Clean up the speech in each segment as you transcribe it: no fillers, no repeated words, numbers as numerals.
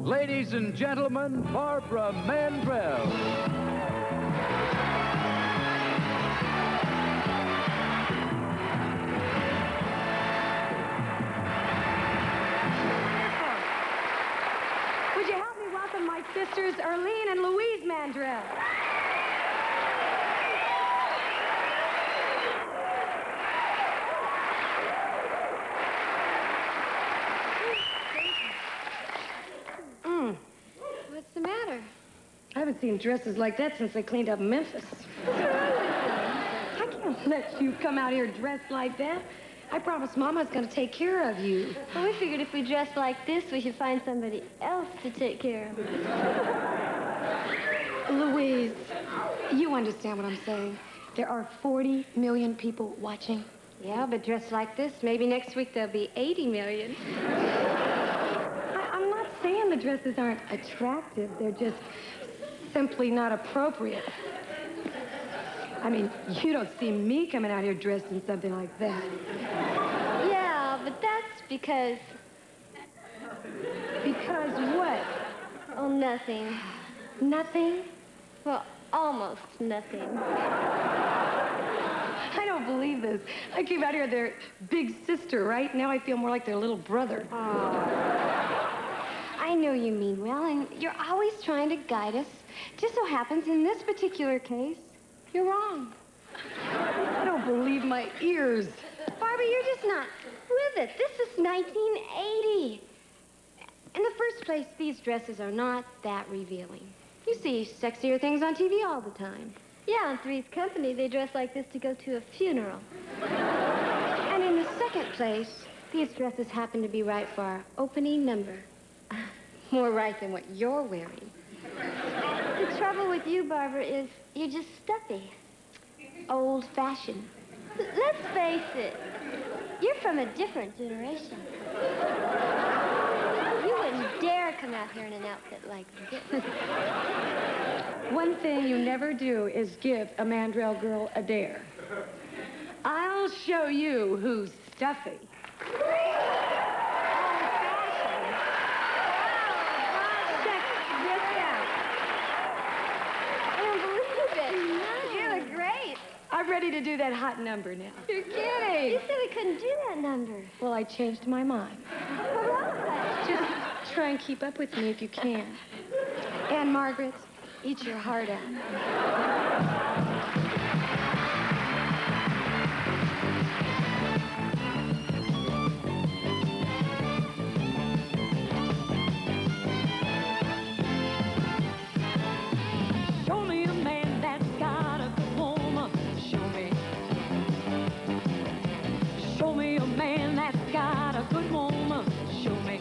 Ladies and gentlemen, Barbara Mandrell. Would you help me welcome my sisters, Arlene and Louise Mandrell? What's the matter? I haven't seen dresses like that since they cleaned up Memphis. I can't let you come out here dressed like that. I promised Mama's gonna take care of you. Well, we figured if we dressed like this, we should find somebody else to take care of us. Louise, you understand what I'm saying. There are 40 million people watching. Yeah, but dressed like this, maybe next week there'll be 80 million. I'm not saying the dresses aren't attractive. They're just simply not appropriate. I mean, you don't see me coming out here dressed in something like that. Yeah, but that's because... Because what? Oh, nothing. Nothing? Well, almost nothing. I don't believe this. I came out here their big sister, right? Now I feel more like their little brother. I know you mean well, and you're always trying to guide us. Just so happens, in this particular case, you're wrong. I don't believe my ears. Barbara, you're just not with it. This is 1980. In the first place, these dresses are not that revealing. You see sexier things on TV all the time. Yeah, in Three's Company, they dress like this to go to a funeral. And in the second place, these dresses happen to be right for our opening number. More right than what you're wearing. The trouble with you, Barbara, is you're just stuffy. Old-fashioned. Let's face it, you're from a different generation. You wouldn't dare come out here in an outfit like this. One thing you never do is give a Mandrell girl a dare. I'll show you who's stuffy. I'm ready to do that hot number now. You're kidding. You said we couldn't do that number. Well, I changed my mind. Just try and keep up with me if you can. And Margaret, eat your heart out. Show me a man that's got a good woman. Show me a man that's got a good woman. Show me.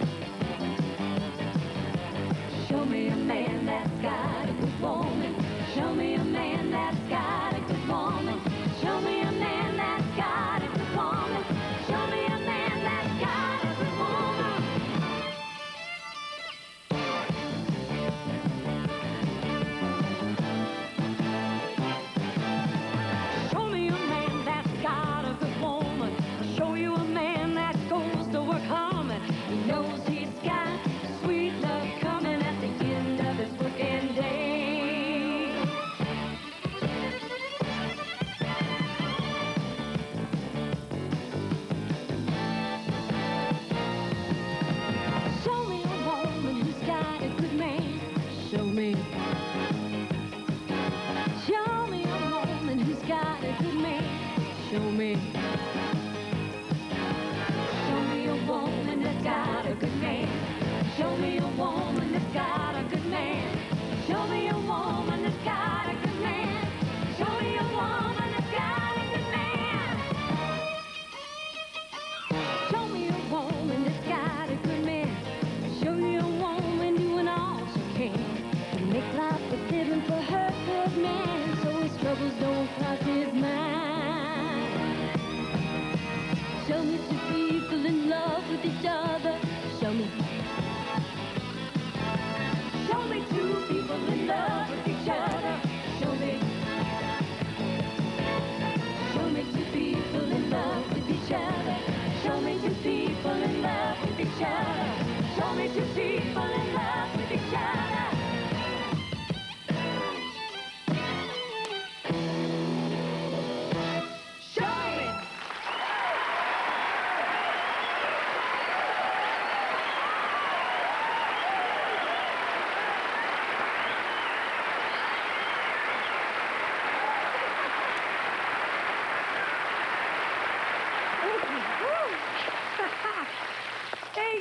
Show me a man that's got a good woman. Show me a man that's got a good woman. Show me a man that's got a good woman. Show me a man that's got a good woman. Show me a man that's got a good woman. Show you a man that goes to work hard. He knows he's got sweet love coming at the end of his working day. Show me a woman who's got a good man. Show me. Show me a woman who's got a good man. Show me. Show me a woman that's got a good man. Show me a woman that's got a good man. Show me a woman that's got a good man. Show me a woman that's got a good man. Show me a woman that's got a good man. Show me a woman doing all she can to make life worth living for her good man, so his troubles don't cross his mind. Show me two people in love with each other. Show me. Show me two people in love with each other. Show me. Show me two people in love with each other. Show me two people in love with each other. Show me two people in love with each other.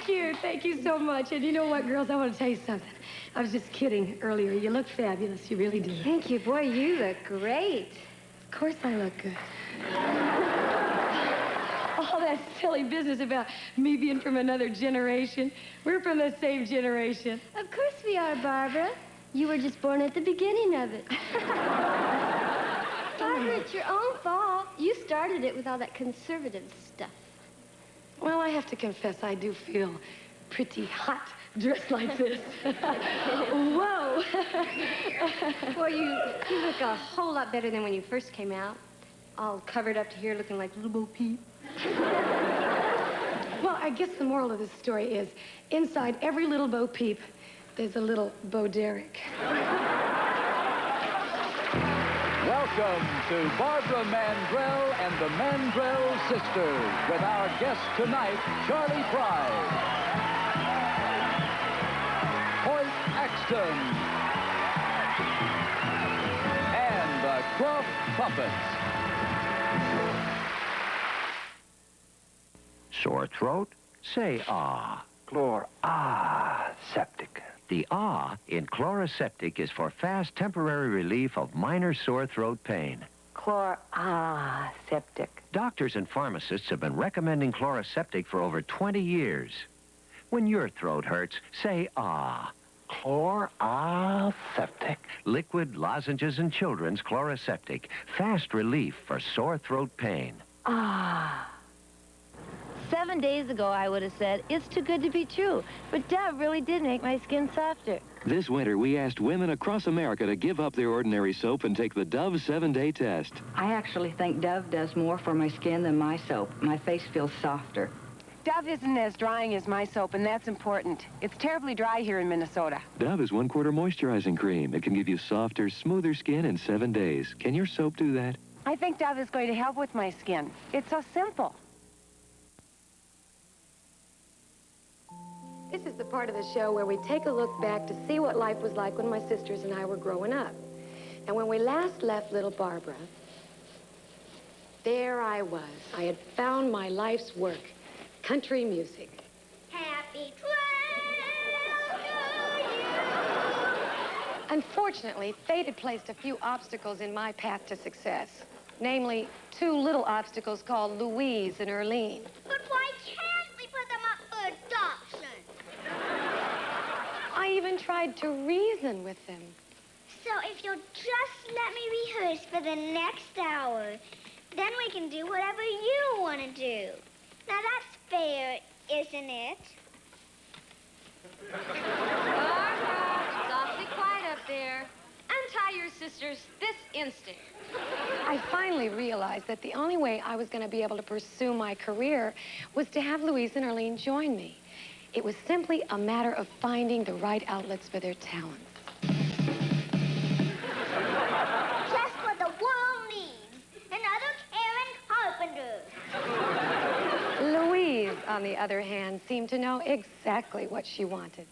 Thank you. Thank you so much. And you know what, girls? I want to tell you something. I was just kidding earlier. You look fabulous. You really do. Thank you. Boy, you look great. Of course I look good. All that silly business about me being from another generation. We're from the same generation. Of course we are, Barbara. You were just born at the beginning of it. Barbara, it's your own fault. You started it with all that conservative stuff. Well, I have to confess, I do feel pretty hot dressed like this. Whoa. Well, you look a whole lot better than when you first came out. All covered up to here looking like little Bo Peep. Well, I guess the moral of this story is, inside every little Bo Peep, there's a little Bo Derek. Welcome to Barbara Mandrell and the Mandrell Sisters with our guest tonight, Charlie Pride, Hoyt Axton, and the Clough Puppets. Sore throat? Say ah. Septic. The ah in Chloraseptic is for fast temporary relief of minor sore throat pain. Septic. Doctors and pharmacists have been recommending Chloraseptic for over 20 years. When your throat hurts, say ah. Septic. Liquid, lozenges, and children's Chloraseptic. Fast relief for sore throat pain. 7 days ago, I would have said, it's too good to be true. But Dove really did make my skin softer. This winter, we asked women across America to give up their ordinary soap and take the Dove 7-day test. I actually think Dove does more for my skin than my soap. My face feels softer. Dove isn't as drying as my soap, and that's important. It's terribly dry here in Minnesota. Dove is 1/4 moisturizing cream. It can give you softer, smoother skin in 7 days. Can your soap do that? I think Dove is going to help with my skin. It's so simple. This is the part of the show where we take a look back to see what life was like when my sisters and I were growing up. And when we last left little Barbara, there I was. I had found my life's work, country music. Happy trail to you. Unfortunately, fate had placed a few obstacles in my path to success. Namely, 2 little obstacles called Louise and Earlene. But why can't we put them up for adoption? I even tried to reason with them. So if you'll just let me rehearse for the next hour, then we can do whatever you want to do. Now that's fair, isn't it? Barbara, it's awfully quiet up there. Untie your sisters this instant. I finally realized that the only way I was going to be able to pursue my career was to have Louise and Earlene join me. It was simply a matter of finding the right outlets for their talents. Just what the world needs. Another Karen Carpenter. Louise, on the other hand, seemed to know exactly what she wanted.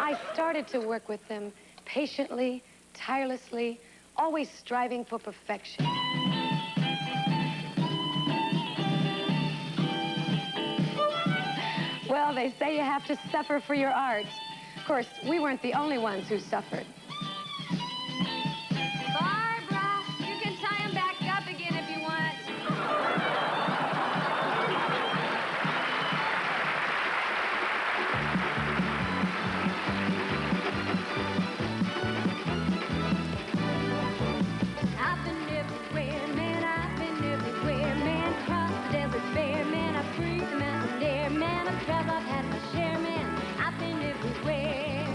I started to work with them patiently, tirelessly, always striving for perfection. Well, they say you have to suffer for your art. Of course, we weren't the only ones who suffered. Barbara, you can tie them back up again if you want. I've been everywhere, man, I've been everywhere, man. Crossed the desert bare, man, I've breathed the mountain air, man. I've traveled, I've had my share, man. I've been everywhere.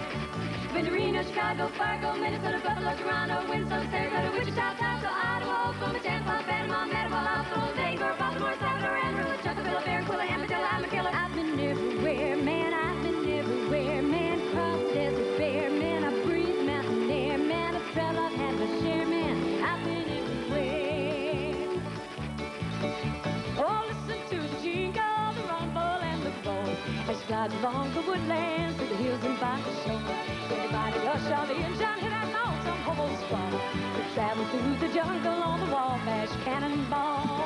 Been to Reno, Chicago, Fargo, Minnesota, Buffalo, Toronto, Winslow, Sarasota, Wichita, Tahoe, Ottawa, Oklahoma, Tampa, Panama, Manitoba, Oslo, Bangor, Baltimore, Salvador, Amarillo, Chocoville, Barranquilla, Amarillo, Amarillo. I've been everywhere, man, I've been everywhere, man. Crossed the desert bare, man. I've breathed mountain air, man. I've traveled, I've had my share, man. I've been everywhere. Oh, listen to the jingle, the rumble, and the roll as she glides along the woodlands, through the hills and by the shore. Everybody rush shot the engine, hit that note, some hobo's fall. We travel through the jungle on the Wabash Cannonball.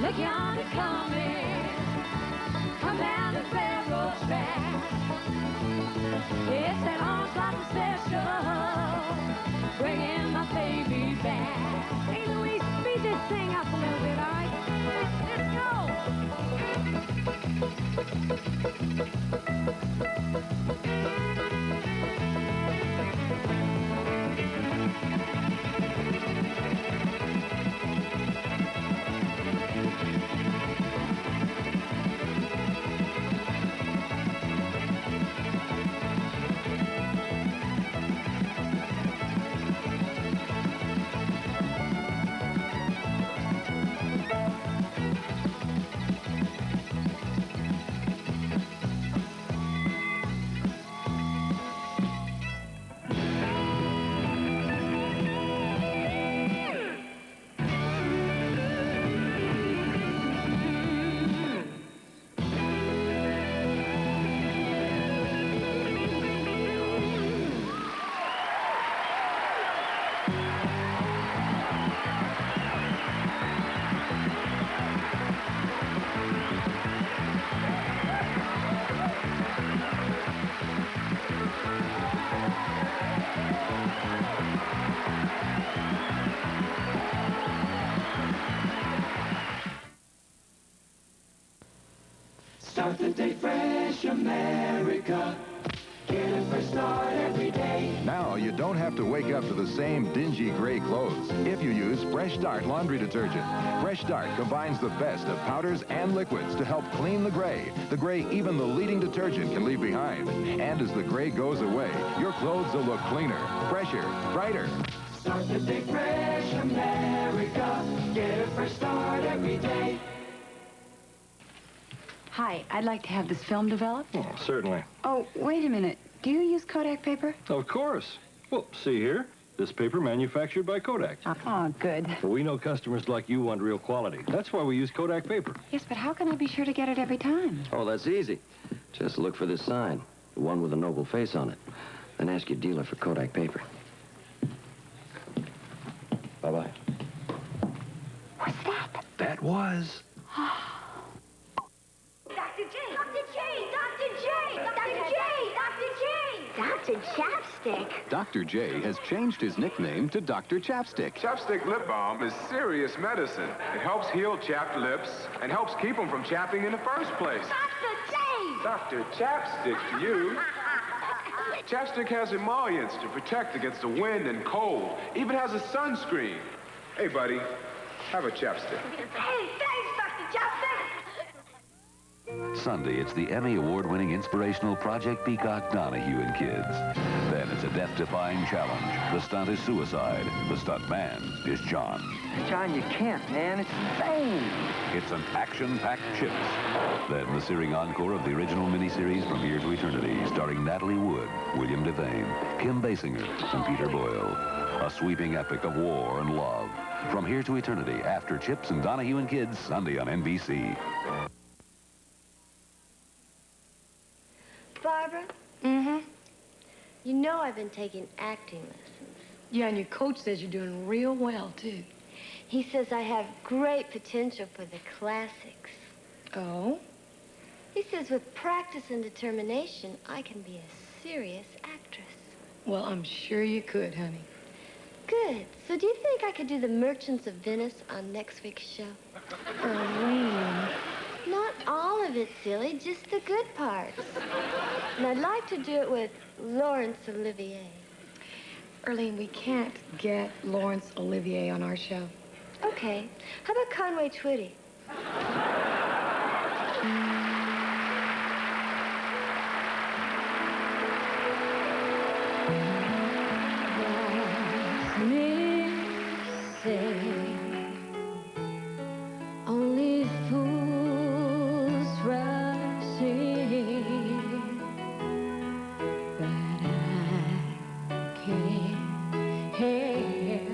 Look yonder coming, come down the railroad track. It's that onslaught special, bringing my baby back. Hey Louise, speed this thing up a little bit, all right? Start the day fresh, America. Get a fresh start every day. Now you don't have to wake up to the same dingy gray clothes if you use Fresh Start laundry detergent. Fresh Start combines the best of powders and liquids to help clean the gray even the leading detergent can leave behind. And as the gray goes away, your clothes will look cleaner, fresher, brighter. Start the day fresh, America. Get a fresh start every day. Hi, I'd like to have this film developed. Oh, certainly. Oh, wait a minute. Do you use Kodak paper? Of course. Well, see here. This paper manufactured by Kodak. Oh, good. Well, we know customers like you want real quality. That's why we use Kodak paper. Yes, but how can I be sure to get it every time? Oh, that's easy. Just look for this sign, the one with a noble face on it. Then ask your dealer for Kodak paper. Bye-bye. That was... Dr. J! Dr. J! Dr. J! Dr. J! Dr. J! Dr. Chapstick. Dr. J has changed his nickname to Dr. Chapstick. Chapstick lip balm is serious medicine. It helps heal chapped lips and helps keep them from chapping in the first place. Dr. J! Dr. Chapstick to you. Chapstick has emollients to protect against the wind and cold. Even has a sunscreen. Hey, buddy, have a chapstick. Hey, thanks, Dr. Chapstick! Sunday, it's the Emmy Award-winning inspirational Project Peacock Donahue and Kids. Then it's a death-defying challenge. The stunt is suicide. The stunt man is John. John, you can't, man. It's insane. It's an action-packed Chips. Then the searing encore of the original miniseries From Here to Eternity, starring Natalie Wood, William Devane, Kim Basinger, and Peter Boyle. A sweeping epic of war and love. From Here to Eternity, after Chips and Donahue and Kids, Sunday on NBC. Barbara? Mm-hmm. You know I've been taking acting lessons. Yeah, and your coach says you're doing real well, too. He says I have great potential for the classics. Oh? He says with practice and determination, I can be a serious actress. Well, I'm sure you could, honey. Good. So do you think I could do the Merchants of Venice on next week's show? Irene. Not all of it, silly, just the good parts. And I'd like to do it with Laurence Olivier. Erlene, we can't get Laurence Olivier on our show. Okay. How about Conway Twitty? Only fools rush in, but I can't help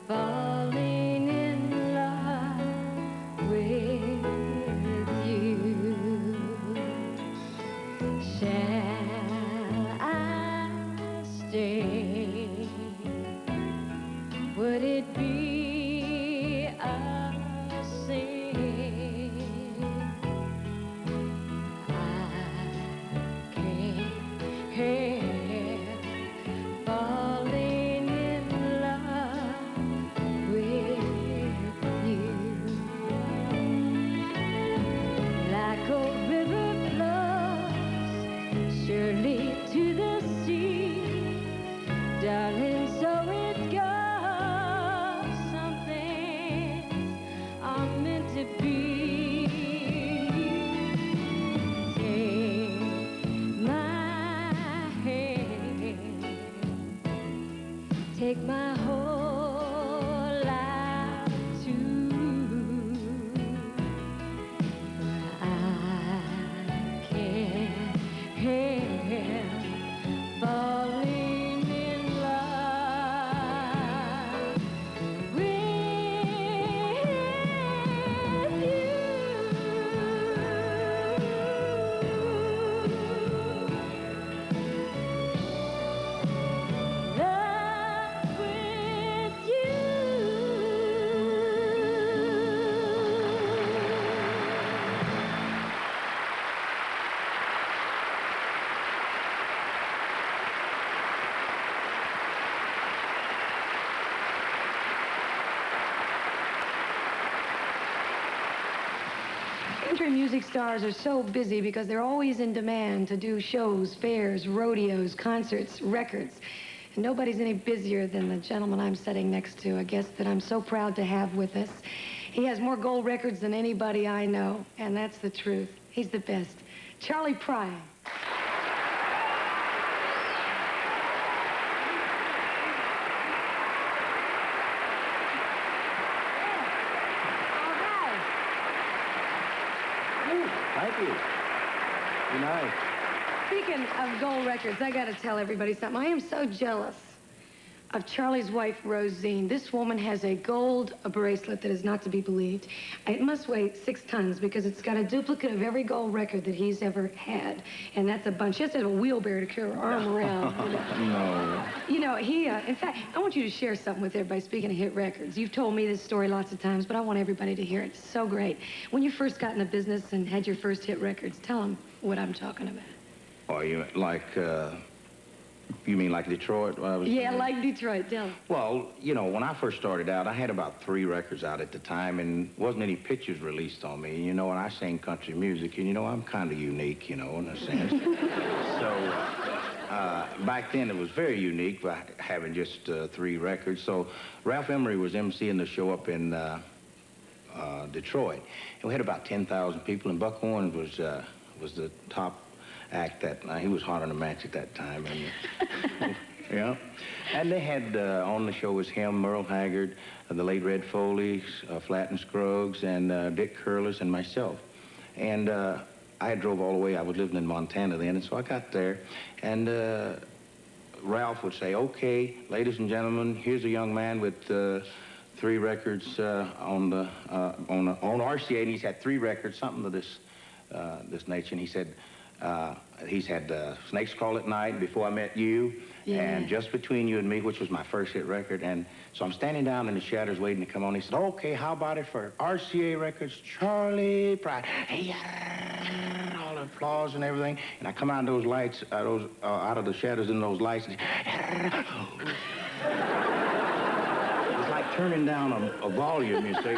falling in love with you. Shall I stay? Would it be a sin? I can't help falling in love with you. Like a river flows surely to the sea, darling, so it goes. Some things are meant to be. Take my hand, take my whole life too. I can't help falling in love with you. Love with you. Country music stars are so busy because they're always in demand to do shows, fairs, rodeos, concerts, records. And nobody's any busier than the gentleman I'm sitting next to, a guest that I'm so proud to have with us. He has more gold records than anybody I know, and that's the truth. He's the best. Charlie Prime. Thank you. Good night. Speaking of gold records, I gotta tell everybody something. I am so jealous of Charlie's wife, Rosine. This woman has a gold bracelet that is not to be believed. It must weigh 6 tons because it's got a duplicate of every gold record that he's ever had. And that's a bunch. She has to have a wheelbarrow to carry her arm around. No. You know, in fact, I want you to share something with everybody, speaking of hit records. You've told me this story lots of times, but I want everybody to hear it. It's so great. When you first got in the business and had your first hit records, tell them what I'm talking about. Oh, you like, you mean like Detroit? Yeah, like Detroit, tell them. Well, you know, when I first started out, I had about 3 records out at the time, and wasn't any pictures released on me. You know, and I sang country music, and you know, I'm kind of unique, you know, in a sense. So, back then it was very unique by having just 3 records. So, Ralph Emery was emceeing the show up in Detroit, and we had about 10,000 people, and Buck Owens was the top act that he was hot on the match at that time, and yeah. And they had on the show was him, Merle Haggard, the late Red Foley, Flatt and Scruggs, and Dick Curlis, and myself. And I had drove all the way. I was living in Montana then, and so I got there, and Ralph would say, "Okay, ladies and gentlemen, here's a young man with 3 records on RCA, and he's had 3 records, something of this nature." And he said, he's had Snakes Crawl at Night, Before I Met You, and Just Between You and Me, which was my first hit record. And so I'm standing down in the shadows waiting to come on. He said, "Okay, how about it for RCA Records, Charlie Pride?" Hey, all the applause and everything. And I come out of those lights, out of the shadows in those lights. And it's like turning down a volume, you see.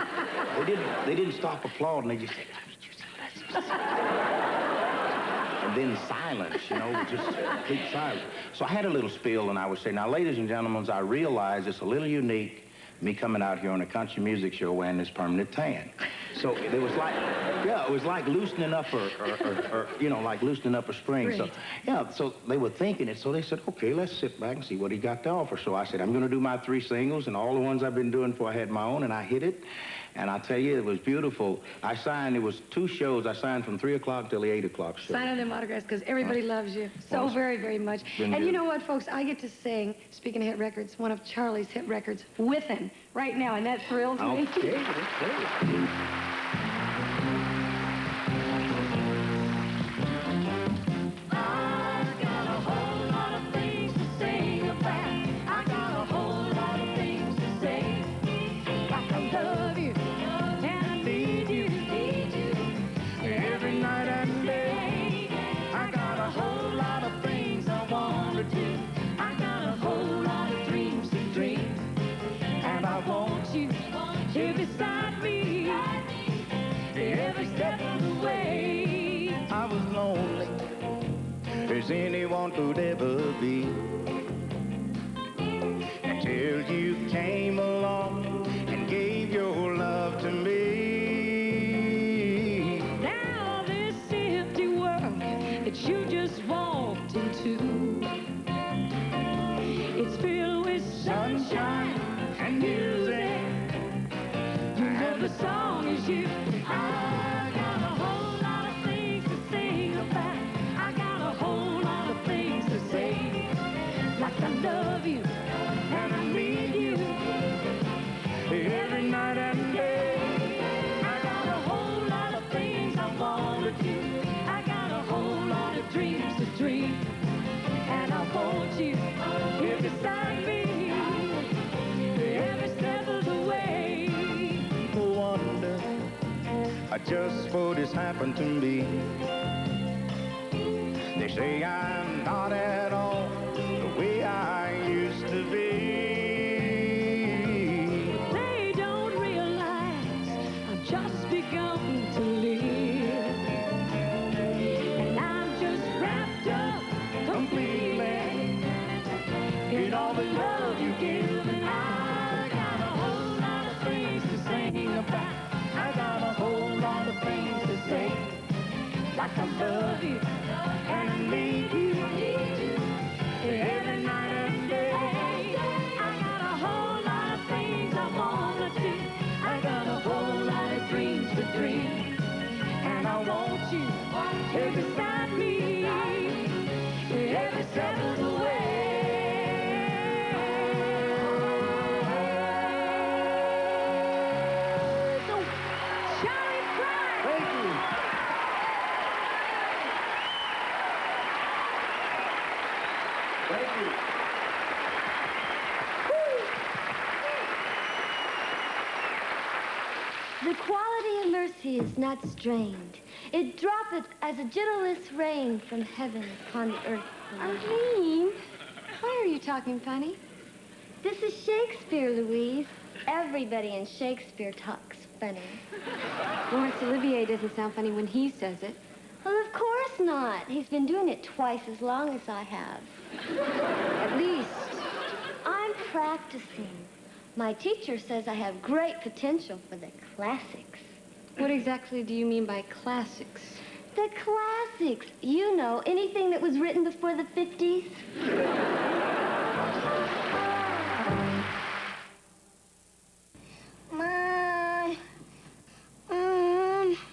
They didn't stop applauding. They just said, and then silence, you know, just complete silence. So I had a little spiel, and I would say, "Now, ladies and gentlemen, I realize it's a little unique, me coming out here on a country music show wearing this permanent tan." So it was like, yeah, it was like loosening up or you know, like loosening up a spring. So, yeah, so they were thinking it, so they said, "Okay, let's sit back and see what he got to offer." So I said, "I'm going to do my 3 singles, and all the ones I've been doing before I had my own," and I hit it. And I tell you, it was beautiful. I signed, it was 2 shows. I signed from 3 o'clock till the 8 o'clock show. Sign on them autographs, because everybody loves you so very, very much. And you know what, folks? I get to sing, speaking of hit records, one of Charlie's hit records with him right now, and that thrills me. Okay, okay. Here beside me, every step of the way. I was lonely as anyone could ever be, until you came along and gave your love to me. Now this empty world that you just walked into, it's filled with sunshine and music. The song is you. I got a whole lot of things to sing about. I got a whole lot of things to say. Like I love you and I need you every night and day. I got a whole lot of things I want to do. I got a whole lot of dreams to dream. And I want you here beside me every step of the way. Wonder just what has happened to me. They say I'm not at all the way I used to be. They don't realize I've just begun to live, and I'm just wrapped up completely in all the love you give. And I got a whole lot of things to sing about. I got a whole lot of things to say. Like I love you and I need you every night and day. I got a whole lot of things I wanna do. I got a whole lot of dreams to dream. And I want you here beside me every step of the way. The quality of mercy is not strained. It droppeth as a gentlest rain from heaven upon the earth. Arlene, why are you talking funny? This is Shakespeare, Louise. Everybody in Shakespeare talks funny. Laurence Olivier doesn't sound funny when he says it. Well, of course not. He's been doing it twice as long as I have. At least. I'm practicing. My teacher says I have great potential for the classics. What exactly do you mean by classics? The classics. You know, anything that was written before the 50s.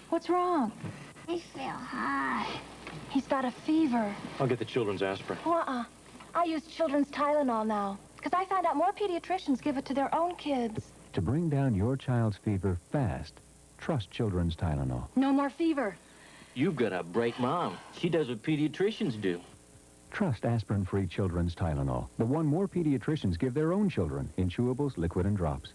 What's wrong? I feel hot. He's got a fever. I'll get the children's aspirin. I use children's Tylenol now, because I found out more pediatricians give it to their own kids. To bring down your child's fever fast, trust Children's Tylenol. No more fever. You've got a bright mom. She does what pediatricians do. Trust aspirin-free Children's Tylenol, the one more pediatricians give their own children in chewables, liquid, and drops.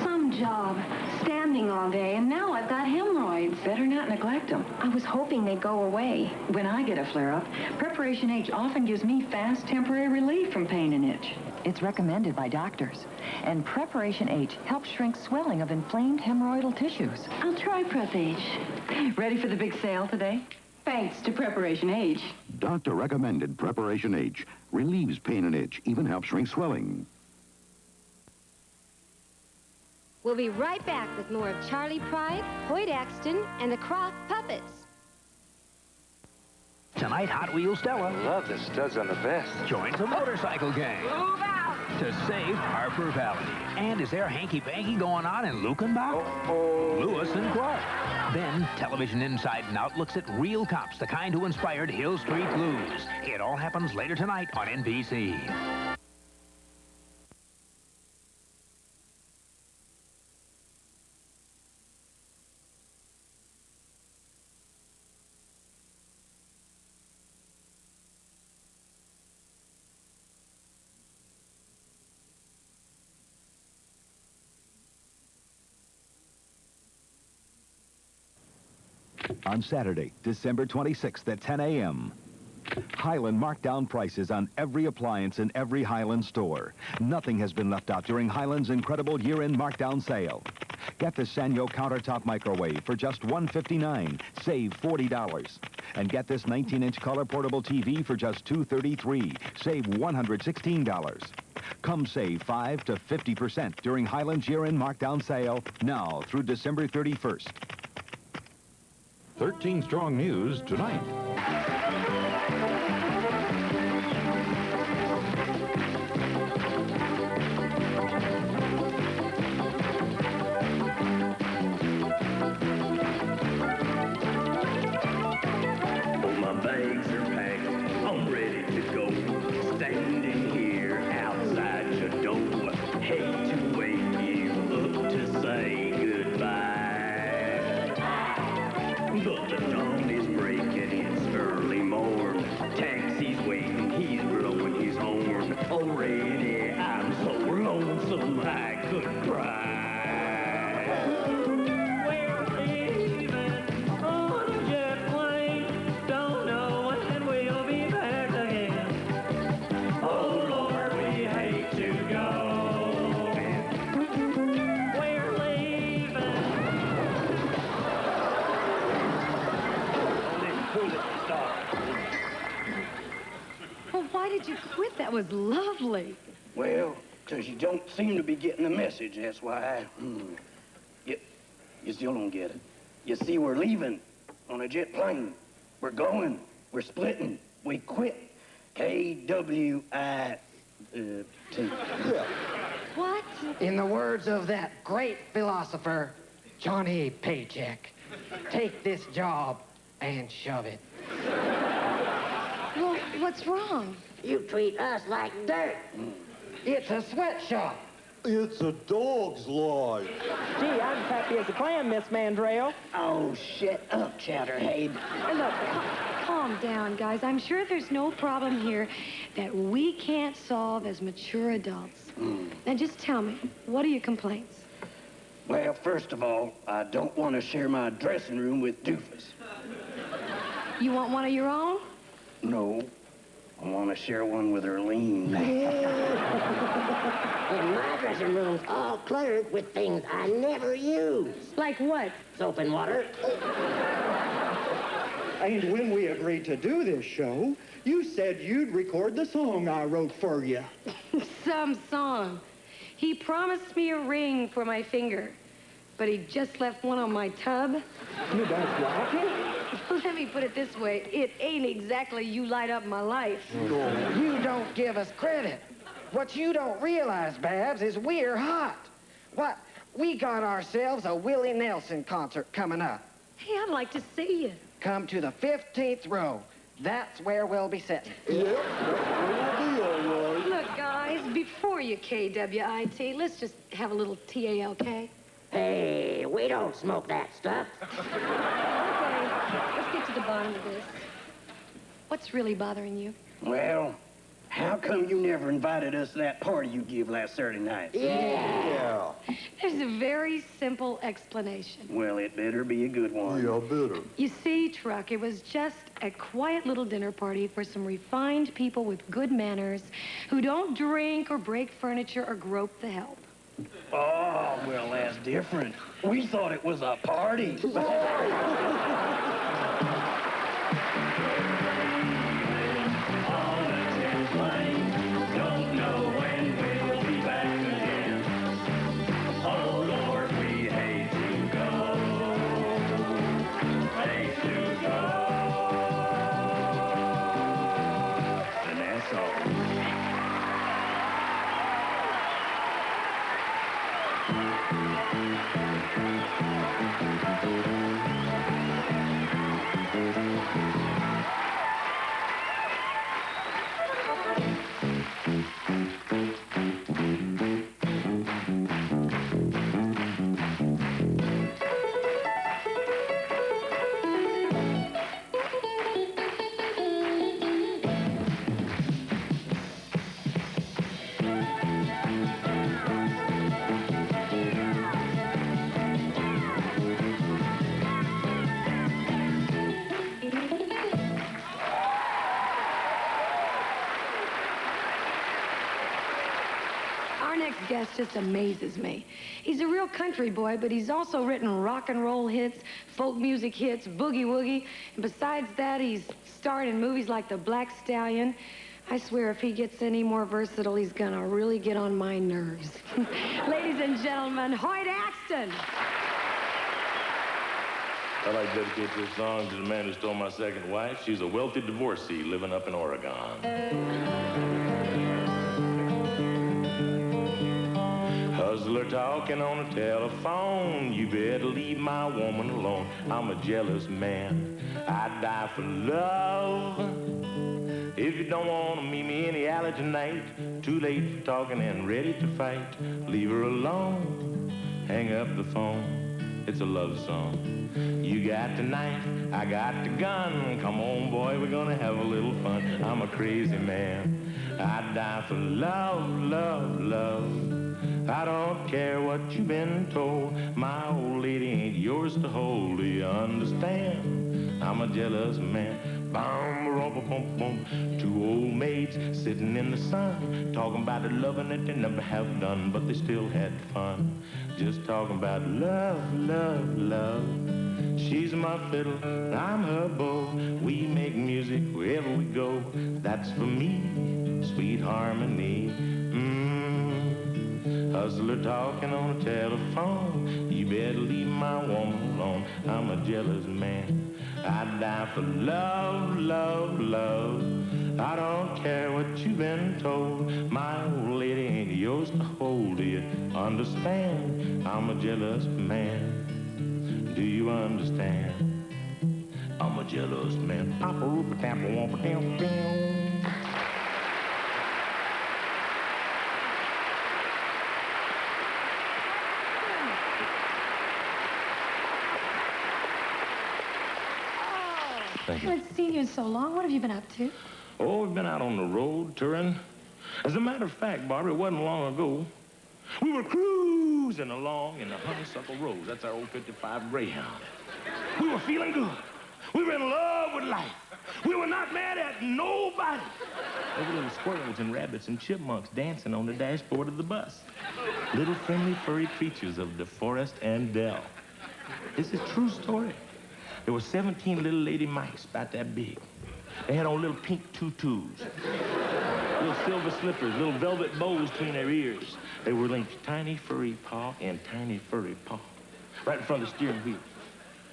Some job. Standing all day, and now I've got hemorrhoids. Better not neglect them. I was hoping they'd go away. When I get a flare-up, Preparation H often gives me fast temporary relief from pain and itch. It's recommended by doctors. And Preparation H helps shrink swelling of inflamed hemorrhoidal tissues. I'll try Prep H. Ready for the big sale today? Thanks to Preparation H. Doctor recommended Preparation H. Relieves pain and itch, even helps shrink swelling. We'll be right back with more of Charlie Pride, Hoyt Axton, and the Croft Puppets. Tonight, Hot Wheels Stella. Love the studs on the vest. Joins the motorcycle gang. Move out! To save Harper Valley. And is there hanky-panky going on in Lukenbach? Lewis and Clark. Then, Television Inside and Out looks at real cops, the kind who inspired Hill Street Blues. It all happens later tonight on NBC. On Saturday, December 26th at 10 a.m. Highland marked down prices on every appliance in every Highland store. Nothing has been left out during Highland's incredible year-end markdown sale. Get the Sanyo countertop microwave for just $159, save $40. And get this 19-inch color portable TV for just $233, save $116. Come save 5 to 50% during Highland's year-end markdown sale now through December 31st. 13 Strong News tonight. My bags are packed, I'm ready to go. Standing here outside your door. Hate to wake you up to say goodbye. But the dawn is breaking, it's early morn. Taxi's waiting, he's blowing his horn. Already I'm so lonesome I could cry. Why did you quit? That was lovely. Well, because you don't seem to be getting the message, that's why. You still don't get it. You see, we're leaving on a jet plane. We're going. We're splitting. We quit. KWIT. What? In the words of that great philosopher, Johnny Paycheck, take this job and shove it. Well, what's wrong? You treat us like dirt. It's a sweatshop. It's a dog's life. Gee, I'm as happy as a clam, Miss Mandrell. Oh, shut up, Chatterhead. Look, calm down, guys. I'm sure there's no problem here that we can't solve as mature adults. Now, just tell me, what are your complaints? Well, first of all, I don't want to share my dressing room with Doofus. You want one of your own? No, I want to share one with Erlene. And my dressing room's all cluttered with things I never use. Like what? Soap and water. And when we agreed to do this show, you said you'd record the song I wrote for you. Some song. He promised me a ring for my finger, but he just left one on my tub. You don't like it? Let me put it this way. It ain't exactly you light up my life. You don't give us credit. What you don't realize, Babs, is we're hot. What? We got ourselves a Willie Nelson concert coming up. Hey, I'd like to see you. Come to the 15th row. That's where we'll be sitting. Yep, we'll be all right. Look, guys, before you KWIT, let's just have a little TALK. Hey, we don't smoke that stuff. Okay, let's get to the bottom of this. What's really bothering you? Well, how come you never invited us to that party you give last Saturday night? Yeah. There's a very simple explanation. Well, it better be a good one. Yeah, better. You see, Truck, it was just a quiet little dinner party for some refined people with good manners who don't drink or break furniture or grope the help. Oh, well, that's different. We thought it was a party. Don't know when we'll be back again. Oh Lord, we hate to go. Hate to go. And that's all. Our next guest just amazes me. He's a real country boy, but he's also written rock and roll hits, folk music hits, boogie woogie, and besides that, he's starred in movies like The Black Stallion. I swear if he gets any more versatile, he's gonna really get on my nerves. Ladies and gentlemen, Hoyt Axton. I'd like to dedicate this song to the man who stole my second wife. She's a wealthy divorcee living up in Oregon. Hustler talking on the telephone. You better leave my woman alone. I'm a jealous man. I'd die for love. If you don't want to meet me in the alley tonight, too late for talking and ready to fight. Leave her alone. Hang up the phone. It's a love song. You got the knife, I got the gun. Come on, boy, we're gonna have a little fun. I'm a crazy man. I'd die for love, love, love. I don't care what you've been told. My old lady ain't yours to hold. Do you understand? I'm a jealous man. Bum, bum, bum, bum. Two old maids sitting in the sun, talking about the loving that they never have done, but they still had fun. Just talking about love, love, love. She's my fiddle, I'm her bow. We make music wherever we go. That's for me, sweet harmony. Hustler talking on the telephone. You better leave my woman alone. I'm a jealous man. I'd die for love, love, love. I don't care what you've been told. My old lady ain't yours to hold. Do you understand? I'm a jealous man. Do you understand? I'm a jealous man. I haven't seen you in so long. What have you been up to? Oh, we've been out on the road touring. As a matter of fact, Barbara, it wasn't long ago. We were cruising cruising along in the Honeysuckle Rose. That's our old 55 Greyhound. We were feeling good. We were in love with life. We were not mad at nobody. There were little squirrels and rabbits and chipmunks dancing on the dashboard of the bus. Little friendly furry creatures of the forest and dell. This is a true story. There were 17 little lady mice about that big. They had on little pink tutus, little silver slippers, little velvet bows between their ears. They were linked tiny furry paw and tiny furry paw, right in front of the steering wheel.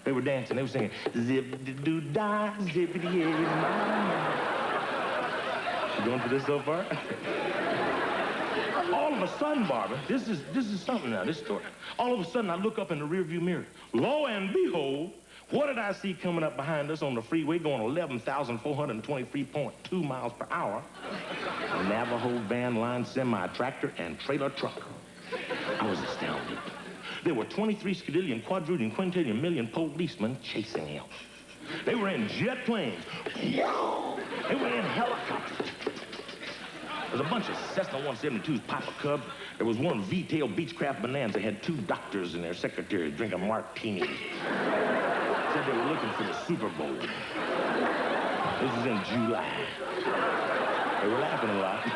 They were dancing. They were singing, zip-de-doo-dah, zippity-yay-ma-ma. You going for this so far? All of a sudden, Barbara, this is something now, this story. All of a sudden, I look up in the rearview mirror. Lo and behold, what did I see coming up behind us on the freeway going 11,423.2 miles per hour? A Navajo van line semi-tractor and trailer truck. I was astounded. There were 23 skadillion, quadrillion, quintillion, million policemen chasing him. They were in jet planes. They were in helicopters. There was a bunch of Cessna 172s, Papa Cubs. There was one V-tail Beechcraft Bonanza. They had 2 doctors and their secretaries drinking martinis. Said they were looking for the Super Bowl. This was in July. They were laughing a lot.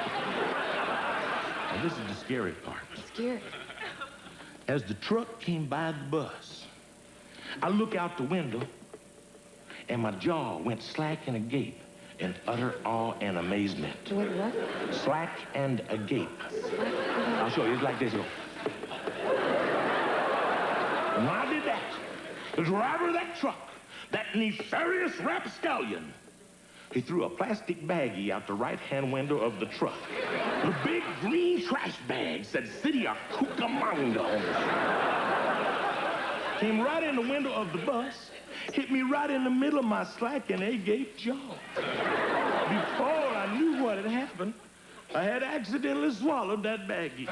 Now, this is the scary part. Scary. As the truck came by the bus, I look out the window, and my jaw went slack and agape in utter awe and amazement. Wait, what? Slack and agape. I'll show you. It's like this. And when I did that, the driver of that truck, that nefarious rapscallion, he threw a plastic baggie out the right-hand window of the truck. The big green trash bag said City of Cucamonga on it. Came right in the window of the bus, hit me right in the middle of my slack and agape jaw. Before I knew what had happened, I had accidentally swallowed that baggie.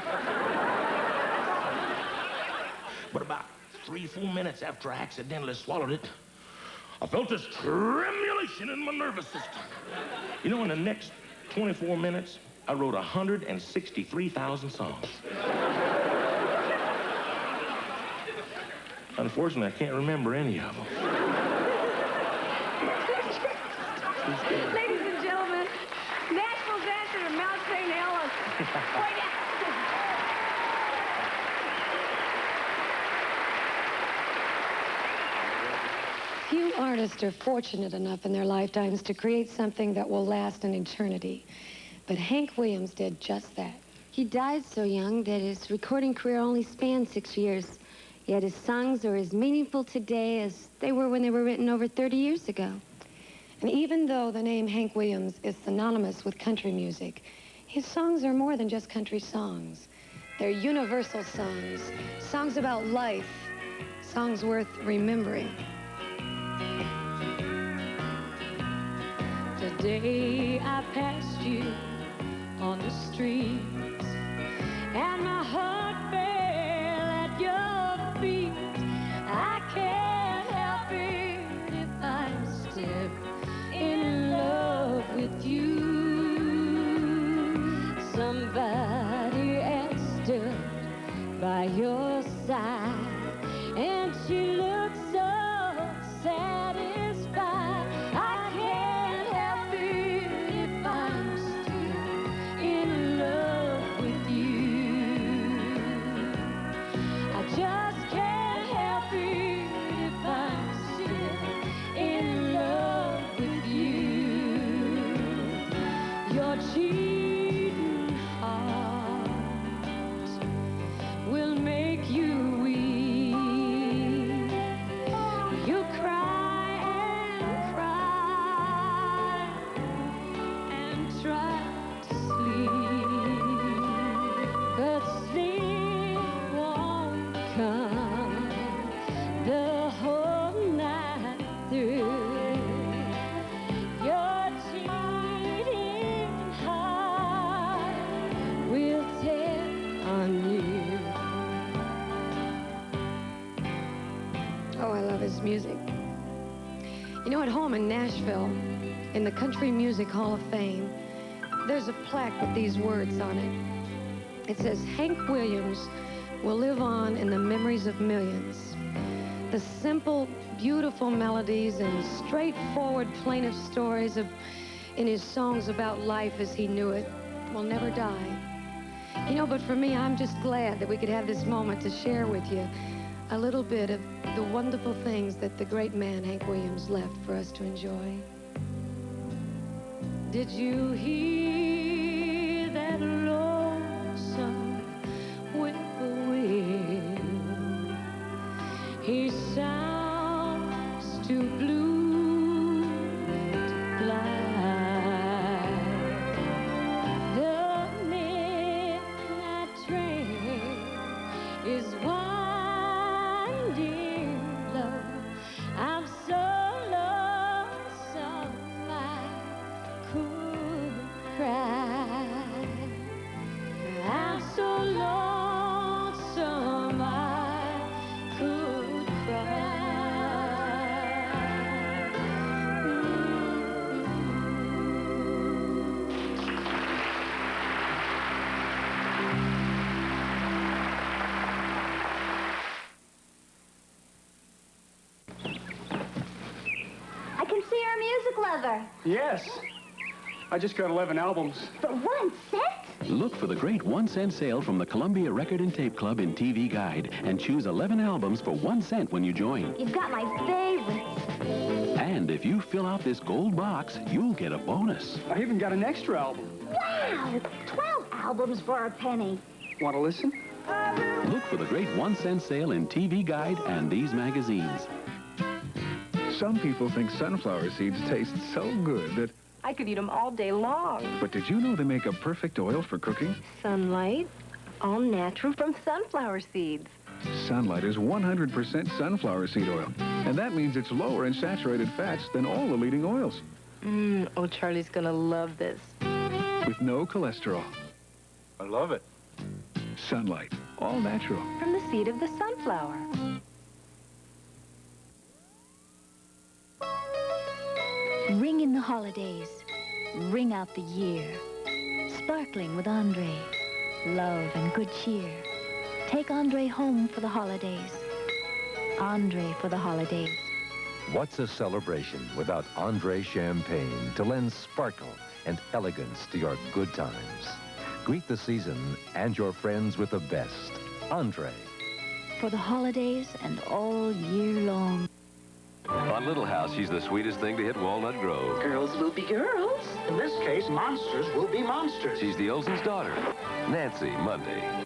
But about 3-4 minutes after I accidentally swallowed it, I felt this tremulation in my nervous system. You know, in the next 24 minutes, I wrote 163,000 songs. Unfortunately, I can't remember any of them. Ladies and gentlemen, Nashville's answer to Mount St. Helens. Few artists are fortunate enough in their lifetimes to create something that will last an eternity. But Hank Williams did just that. He died so young that his recording career only spanned 6 years. Yet his songs are as meaningful today as they were when they were written over 30 years ago. And even though the name Hank Williams is synonymous with country music, his songs are more than just country songs. They're universal songs, songs about life, songs worth remembering. Today I passed you on the street, and my heart fell at your feet. I can't help it if I'm still in love with you. Somebody else stood by your side, and she looked so satisfied. I can't help it if I'm still in love with you. I just can't help it if I'm still in love with you. Your cheating heart will make you weep. You cry and try to sleep, but sleep won't come the whole night through. Your cheating heart will tell on you. Oh, I love his music. You know, at home in Nashville, in the Country Music Hall of Fame, there's a plaque with these words on it. It says, Hank Williams will live on in the memories of millions. The simple, beautiful melodies and straightforward, plaintive stories in his songs about life as he knew it will never die. You know, but for me, I'm just glad that we could have this moment to share with you a little bit of the wonderful things that the great man, Hank Williams, left for us to enjoy. Did you hear that lonesome whippoorwill? He sounds too blue to fly. The midnight train is winding low. I'm so lonesome I could cry. I'm so lonesome I could cry. I can see our music lover. Yes. I just got 11 albums. For 1 cent? Look for the great 1 cent sale from the Columbia Record and Tape Club in TV Guide and choose 11 albums for 1 cent when you join. You've got my favorites. And if you fill out this gold box, you'll get a bonus. I even got an extra album. Wow! 12 albums for a penny. Want to listen? Look for the great 1 cent sale in TV Guide and these magazines. Some people think sunflower seeds taste so good that... I could eat them all day long. But did you know they make a perfect oil for cooking? Sunlight, all natural from sunflower seeds. Sunlight is 100% sunflower seed oil. And that means it's lower in saturated fats than all the leading oils. Oh, Charlie's gonna love this. With no cholesterol. I love it. Sunlight, all natural. From the seed of the sunflower. Ring in the holidays. Ring out the year. Sparkling with Andre. Love and good cheer. Take Andre home for the holidays. Andre for the holidays. What's a celebration without Andre champagne to lend sparkle and elegance to your good times? Greet the season and your friends with the best. Andre. For the holidays and all year long. On Little House, she's the sweetest thing to hit Walnut Grove. Girls will be girls. In this case, monsters will be monsters. She's the Olsen's daughter. Nancy, Monday.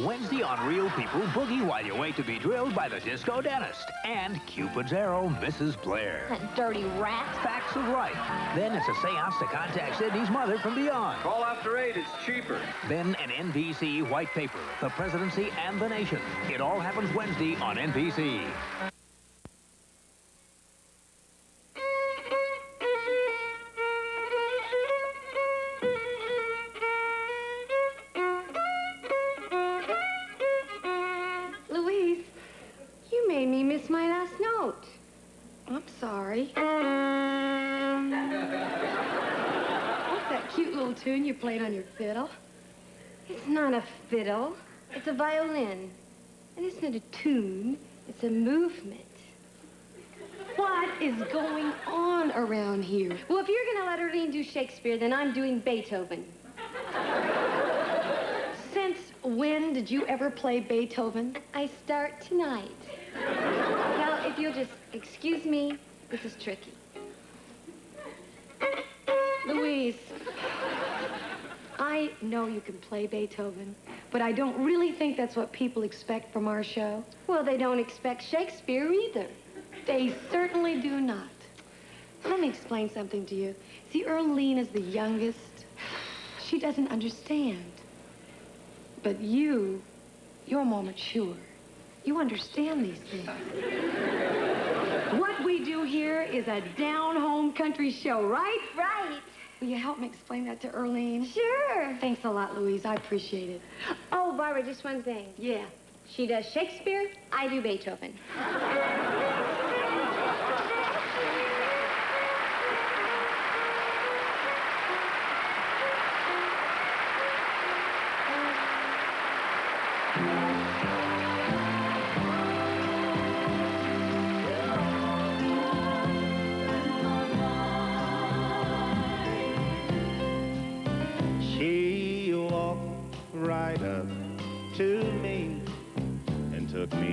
Wednesday on Real People, boogie while you wait to be drilled by the disco dentist. And Cupid's arrow, Mrs. Blair. That dirty rat. Facts of life. Then it's a seance to contact Sydney's mother from beyond. Call after 8, it's cheaper. Then an NBC white paper, the presidency and the nation. It all happens Wednesday on NBC. Miss my last note. I'm sorry. What's that cute little tune you played on your fiddle? It's not a fiddle. It's a violin. And it's not a tune. It's a movement. What is going on around here? Well, if you're going to let Erlene do Shakespeare, then I'm doing Beethoven. Since when did you ever play Beethoven? I start tonight. Now, if you'll just excuse me, this is tricky. Louise, I know you can play Beethoven, but I don't really think that's what people expect from our show. Well, they don't expect Shakespeare either. They certainly do not. Let me explain something to you. See, Erlene is the youngest. She doesn't understand. But you're more mature. You understand these things. What we do here is a down-home country show, right? Right. Will you help me explain that to Erlene? Sure. Thanks a lot, Louise. I appreciate it. Oh, Barbara, just one thing. Yeah. She does Shakespeare, I do Beethoven.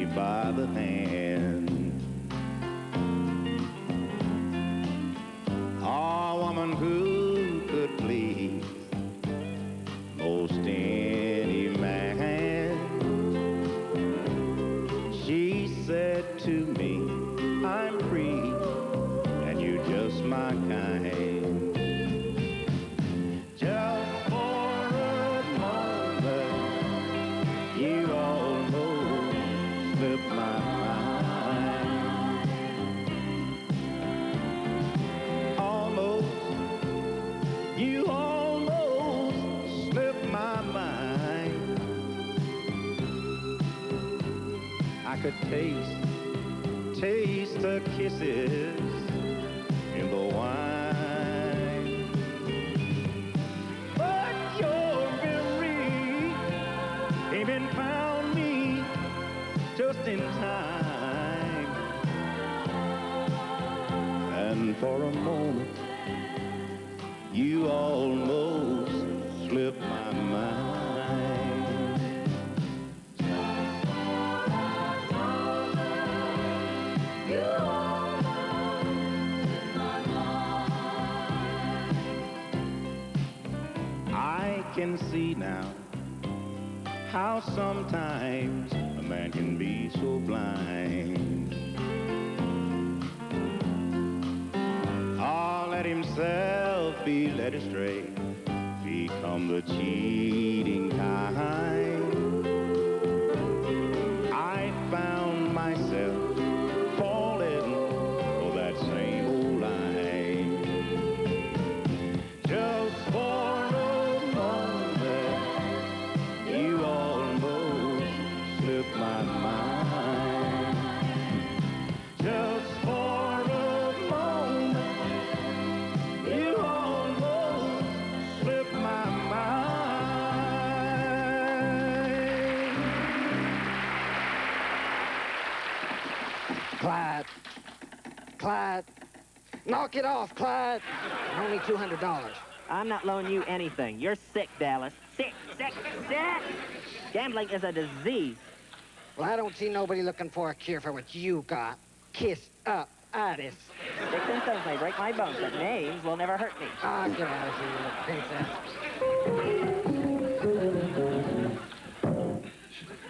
me by the hand. A woman who could please most any man. She said to me, I'm free, and you're just my kind. Just for a moment, you almost slipped my mind. Almost, you almost slipped my mind. I could taste the kisses in the wine. But your memory came and found me just in time. And for a moment, you almost slipped my mind. I can see now how sometimes a man can be so blind. Oh, let himself be led astray, become the cheating kind. I found myself falling for that same old line. Just for my mind. Just for a moment, you almost slipped my mind. Clyde, knock it off, Clyde. Only $200. I'm not loaning you anything. You're sick, Dallas. Sick, sick, sick! Gambling is a disease. Well, I don't see nobody looking for a cure for what you got. Kissed up itis. Sticks and stones may break my bones, but names will never hurt me. Ah, get out of here, you little princess.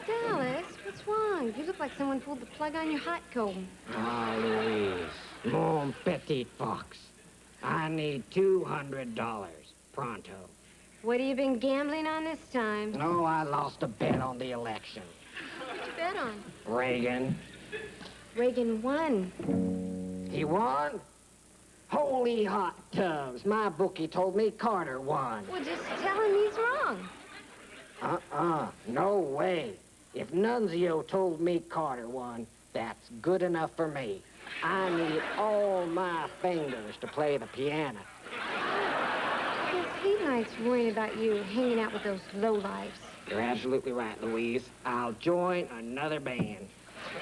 Dallas, what's wrong? You look like someone pulled the plug on your hot comb. Ah, Louise, mon petit fox. I need $200 pronto. What have you been gambling on this time? No, I lost a bet on the election. What'd you bet on? Reagan. Reagan won. He won? Holy hot tubs. My bookie told me Carter won. Well, just tell him he's wrong. No way. If Nunzio told me Carter won, that's good enough for me. I need all my fingers to play the piano. He likes worrying about you hanging out with those lowlifes. You're absolutely right, Louise. I'll join another band.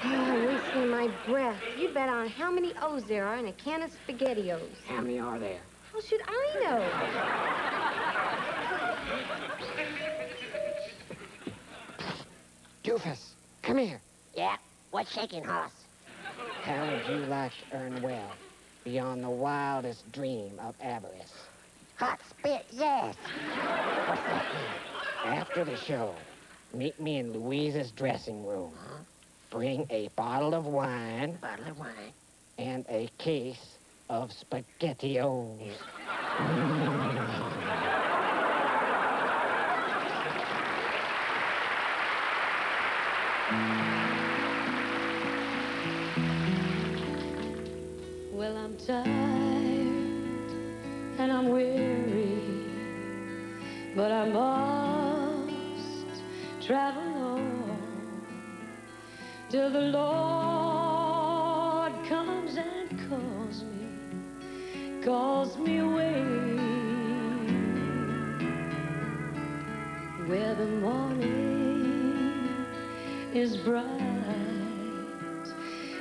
Oh, I'm wasting my breath. You bet on how many O's there are in a can of SpaghettiOs. How many are there? How should I know? Doofus, come here. Yeah, what's shaking, Hoss? How would you like to earn wealth beyond the wildest dream of avarice? Hot spit, yes. What's that mean? After the show, meet me in Louise's dressing room. Bring a bottle of wine. And a case of SpaghettiOs. Well, I'm tired and I'm weary, but I must travel on till the Lord comes and calls me away, where the morning is bright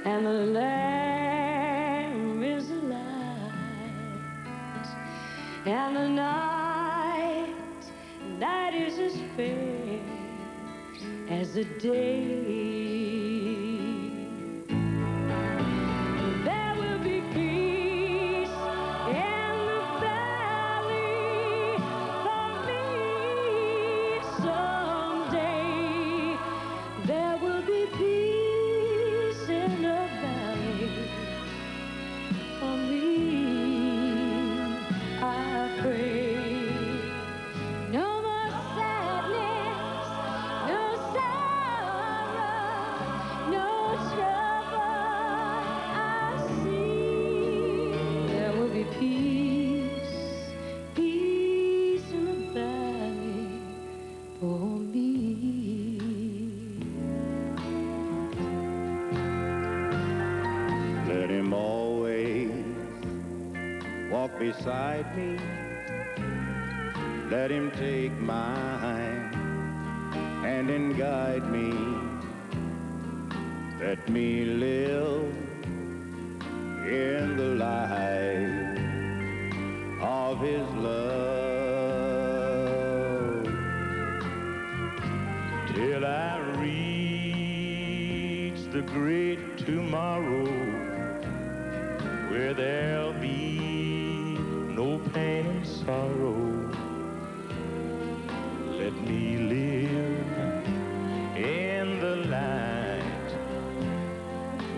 and the lamb is alight, and the night is as fair as the day. beside me. Let him take mine and guide me. Let me live in the light of his love till I reach the great tomorrow where there'll be no pain and sorrow. Let me live in the light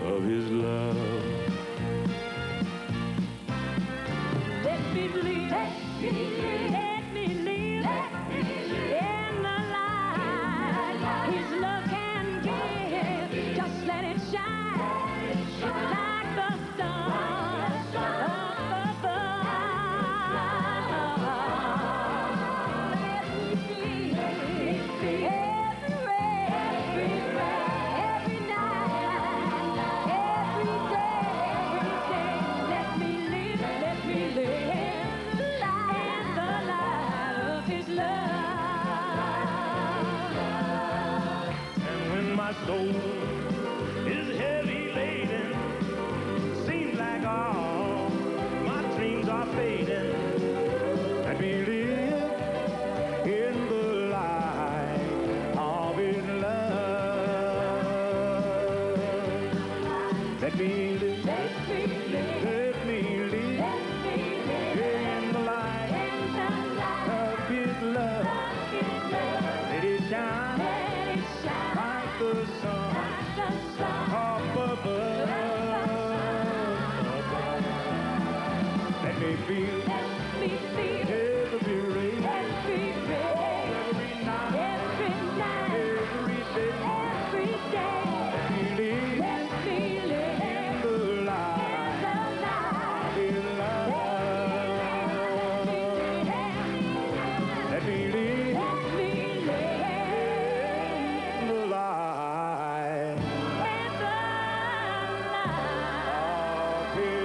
of his love. Let me live, let me live, let me live in the light his love can give. Just let it shine like the sun up above. Let me be every night, every day. Let me live in the light of his love. And when my soul is heavy laden, seems like all my dreams are fading, let me live in the light of his love. Let me live, let me live in the light of his love. Let it shine like the sun up above. Let me feel every ray, every night, every day. Let me live in the light of his love. Let me live in the light of his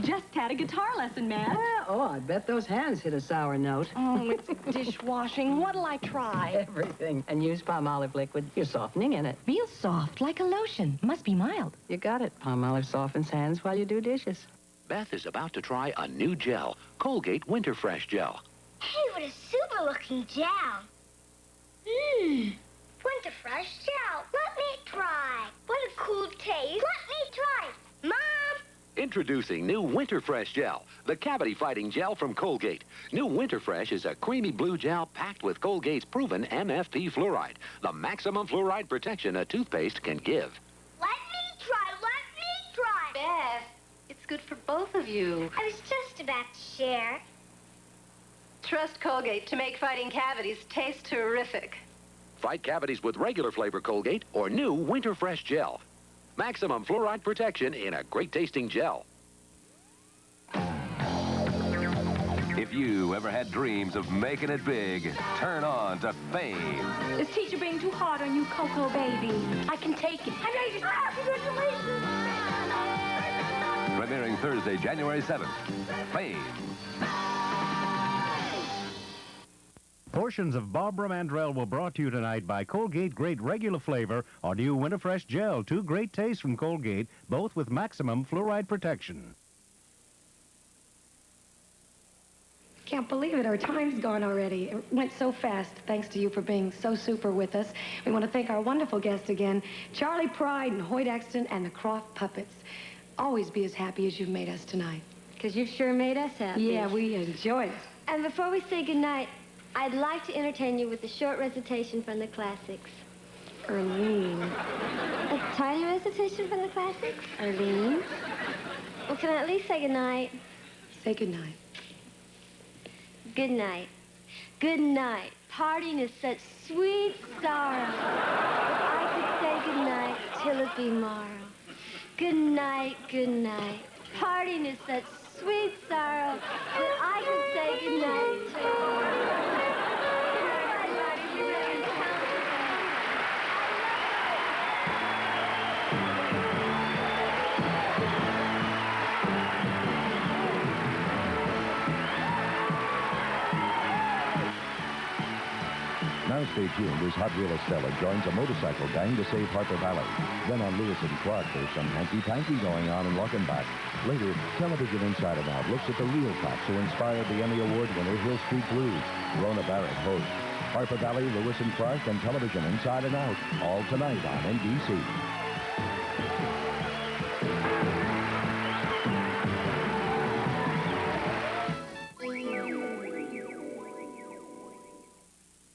Just had a guitar lesson, Matt. Oh, I bet those hands hit a sour note. Oh, it's dishwashing. What'll I try? Everything. And use palm olive liquid. You're softening in it. Feels soft, like a lotion. Must be mild. You got it. Palm olive softens hands while you do dishes. Beth is about to try a new gel, Colgate Winter Fresh Gel. Hey, what a super-looking gel. Winter Fresh gel. Let me try. What a cool taste. Let me try. Mom! Introducing new Winter Fresh Gel, the cavity-fighting gel from Colgate. New Winter Fresh is a creamy blue gel packed with Colgate's proven MFP fluoride, the maximum fluoride protection a toothpaste can give. Let me try. Let me try. Beth, it's good for both of you. I was just about to share. Trust Colgate to make fighting cavities taste terrific. Fight cavities with regular flavor Colgate or new Winter Fresh Gel. Maximum fluoride protection in a great-tasting gel. If you ever had dreams of making it big, turn on to Fame. Is teacher being too hard on you, Coco, baby? I can take it. I'm ready to congratulations! Premiering Thursday, January 7th. Fame. Portions of Barbara Mandrell were brought to you tonight by Colgate Great Regular Flavor or new Winter Fresh Gel. Two great tastes from Colgate, both with maximum fluoride protection. Can't believe it. Our time's gone already. It went so fast, thanks to you for being so super with us. We want to thank our wonderful guests again, Charlie Pride and Hoyt Exton and the Croft Puppets. Always be as happy as you've made us tonight. Because you've sure made us happy. Yeah, we enjoyed it. And before we say goodnight, I'd like to entertain you with a short recitation from the classics. Erlene. A tiny recitation from the classics? Erlene? Well, can I at least say goodnight? Say goodnight. Good night. Good night. Parting is such sweet sorrow. If I could say good night till it be morrow. Good night, good night. Parting is such sweet sorrow that I can say good night. Now stay tuned as Hot Wheel Estella joins a motorcycle gang to save Harper Valley. Then on Lewis and Clark, there's some hanky-panky going on in Lockenbach. Later, Television Inside and Out looks at the real cops who inspired the Emmy Award winner Hill Street Blues. Rona Barrett hosts. Harper Valley, Lewis and Clark, and Television Inside and Out, all tonight on NBC.